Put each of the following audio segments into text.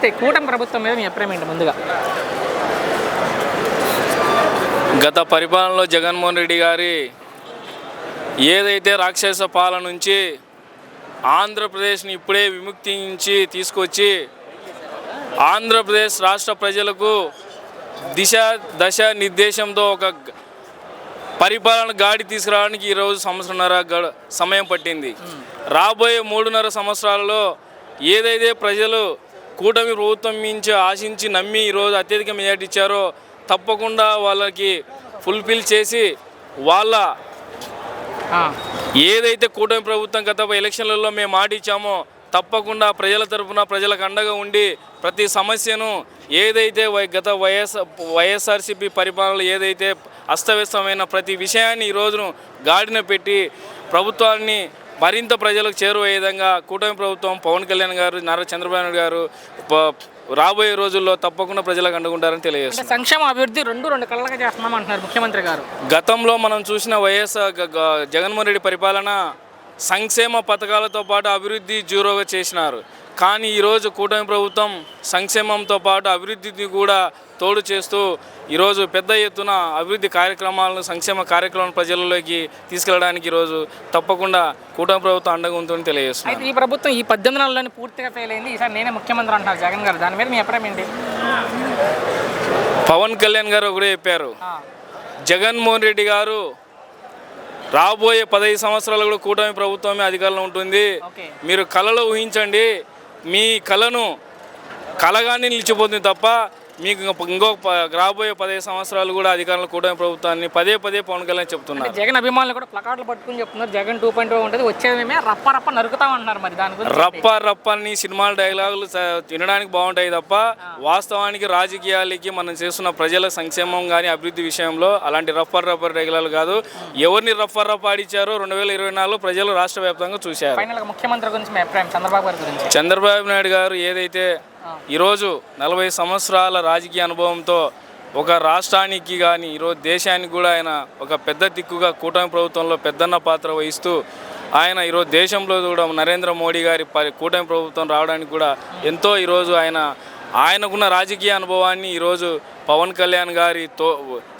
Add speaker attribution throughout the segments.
Speaker 1: అయితే కూటమి ప్రభుత్వం మీద మీ అభిప్రాయం ఏంటి? ముందుగా
Speaker 2: గత పరిపాలనలో జగన్మోహన్ రెడ్డి గారి ఏదైతే రాక్షస పాలన నుంచి ఆంధ్రప్రదేశ్ని ఇప్పుడే విముక్తించి తీసుకొచ్చి ఆంధ్రప్రదేశ్ రాష్ట్ర ప్రజలకు దశ నిర్దేశంతో ఒక పరిపాలన గాడి తీసుకురావడానికి ఈరోజు సంవత్సరంన్నర సమయం పట్టింది. రాబోయే 3.5 సంవత్సరాలలో ఏదైతే ప్రజలు కూటమి ప్రభుత్వం నుంచి ఆశించి నమ్మి ఈరోజు అత్యధిక మెజార్టీ ఇచ్చారో తప్పకుండా వాళ్ళకి ఫుల్ఫిల్ చేసి వాళ్ళ ఏదైతే కూటమి ప్రభుత్వం గత ఎలక్షన్లలో మేము మాట ఇచ్చామో తప్పకుండా ప్రజల తరఫున ప్రజలకు అండగా ఉండి ప్రతి సమస్యను ఏదైతే గత వైఎస్ఆర్సీపీ పరిపాలనలో ఏదైతే అస్తవ్యస్తమైన ప్రతి విషయాన్ని ఈరోజును గాడిన పెట్టి ప్రభుత్వాన్ని మరింత ప్రజలకు చేరువయ్యే విధంగా కూటమి ప్రభుత్వం పవన్ కళ్యాణ్ గారు నారా చంద్రబాబు నాయుడు గారు రాబోయే రోజుల్లో తప్పకుండా ప్రజలకు అండగుంటారని తెలియజేస్తారు.
Speaker 1: సంక్షేమ అభివృద్ధి రెండు కళ్ళగా చేస్తున్నాం అంటున్నారు ముఖ్యమంత్రి గారు.
Speaker 2: గతంలో మనం చూసిన జగన్మోహన్ రెడ్డి పరిపాలన సంక్షేమ పథకాలతో పాటు అభివృద్ధి జీరోగా చేసినారు. కానీ ఈరోజు కూటమి ప్రభుత్వం సంక్షేమంతో పాటు అభివృద్ధిని కూడా తోడు చేస్తూ ఈరోజు పెద్ద ఎత్తున అభివృద్ధి కార్యక్రమాలను సంక్షేమ కార్యక్రమాలను ప్రజలలోకి తీసుకెళ్ళడానికి ఈరోజు తప్పకుండా కూటమి ప్రభుత్వం అండగా ఉంటుందని తెలియజేస్తుంది.
Speaker 1: అయితే ఈ ప్రభుత్వం ఈ 18 నెలల్లోనే పూర్తిగా ఫెయిల్ అయింది, ఈసారి నేనే ముఖ్యమంత్రి అంటున్నారు జగన్ గారు. దాని మీద మీ అభిప్రాయం ఏంటి?
Speaker 2: పవన్ కళ్యాణ్ గారు కూడా చెప్పారు, జగన్మోహన్ రెడ్డి గారు రాబోయే 15 సంవత్సరాలు కూడా కూటమి ప్రభుత్వమే అధికారంలో ఉంటుంది. మీరు కళలో ఊహించండి, మీ కళను కళగానే నిలిచిపోతుంది తప్ప మీకు రాబోయే 15 సంవత్సరాలు కూడా అధికారంలో కూటమి ప్రభుత్వాన్ని పదే పవన్ కళ్యాణ్ చెప్తున్నారు.
Speaker 1: జగన్ అభిమానులు కూడా ప్లకార్డులు పట్టుకుని చెప్తున్నారు జగన్ 2.0 ఉంటుంది, వచ్చేదేమే రప్ప నరుకుతామంటున్నారు. మరి దాని గురించి
Speaker 2: రప్ప అని సినిమాల డైలాగులు వినడానికి బాగుంటాయి తప్ప వాస్తవానికి రాజకీయాలకి మనం చేస్తున్న ప్రజల సంక్షేమం కానీ అభివృద్ధి విషయంలో అలాంటి రప్ప డైలాగులు కాదు. ఎవరిని రప్ప ఆడిచ్చారో 2024 ప్రజలు రాష్ట్ర వ్యాప్తంగా చూశారు.
Speaker 1: ముఖ్యమంత్రి గురించి మీ అభిప్రాయం? చంద్రబాబు గారి గురించి.
Speaker 2: చంద్రబాబు నాయుడు గారు ఏదైతే ఈరోజు 40 సంవత్సరాల రాజకీయ అనుభవంతో ఒక రాష్ట్రానికి కానీ ఈరోజు దేశానికి కూడా ఆయన ఒక పెద్ద దిక్కుగా కూటమి ప్రభుత్వంలో పెద్దన్న పాత్ర వహిస్తూ ఆయన ఈరోజు దేశంలో కూడా నరేంద్ర మోడీ గారి కూటమి ప్రభుత్వం రావడానికి కూడా ఎంతో ఈరోజు ఆయనకున్న రాజకీయ అనుభవాన్ని ఈరోజు పవన్ కళ్యాణ్ గారి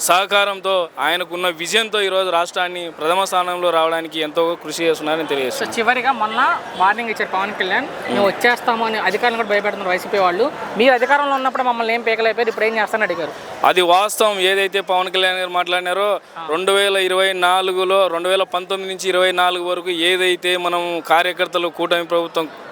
Speaker 2: సహకారంతో ఆయనకున్న విజన్తో ఈరోజు రాష్ట్రాన్ని ప్రథమ స్థానంలో రావడానికి ఎంతో కృషి చేస్తున్నారని తెలియజేస్తారు.
Speaker 1: చివరిగా మొన్న వార్నింగ్ ఇచ్చారు పవన్ కళ్యాణ్, మేము వచ్చేస్తాము అని అధికారులు కూడా భయపెడుతున్నారు వైసీపీ వాళ్ళు. మీరు అధికారంలో ఉన్నప్పుడు మమ్మల్ని ఏం పేకలేపారు, ఇప్పుడు ఏం చేస్తానని అడిగారు.
Speaker 2: అది వాస్తవం. ఏదైతే పవన్ కళ్యాణ్ గారు మాట్లాడినారో 2024లో 2019 నుంచి 24 వరకు ఏదైతే మనం కార్యకర్తలు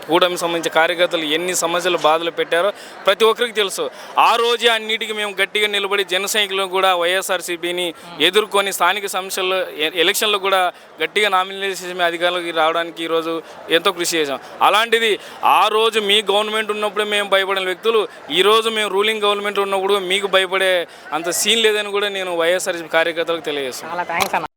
Speaker 2: కూటమి సంబంధించిన కార్యకర్తలు ఎన్ని సమస్యలు బాధలు పెట్టారో ప్రతి ఒక్కరికి తెలుసు. ఆ రోజే అన్నిటికీ మేము గట్టిగా నిలబడి జన సైనికులను కూడా వైఎస్ఆర్సీపీని ఎదుర్కొని స్థానిక సమస్యల్లో ఎలక్షన్లో కూడా గట్టిగా నామినేషన్ అధికారులకు రావడానికి ఈరోజు ఎంతో కృషి చేశాం. అలాంటిది ఆ రోజు మీ గవర్నమెంట్ ఉన్నప్పుడే మేము భయపడిన వ్యక్తులు ఈరోజు మేము రూలింగ్ గవర్నమెంట్ ఉన్నప్పుడు మీకు భయపడే అంత సీన్ లేదని కూడా నేను వైఎస్ఆర్సీపీ కార్యకర్తలకు తెలియజేస్తాను.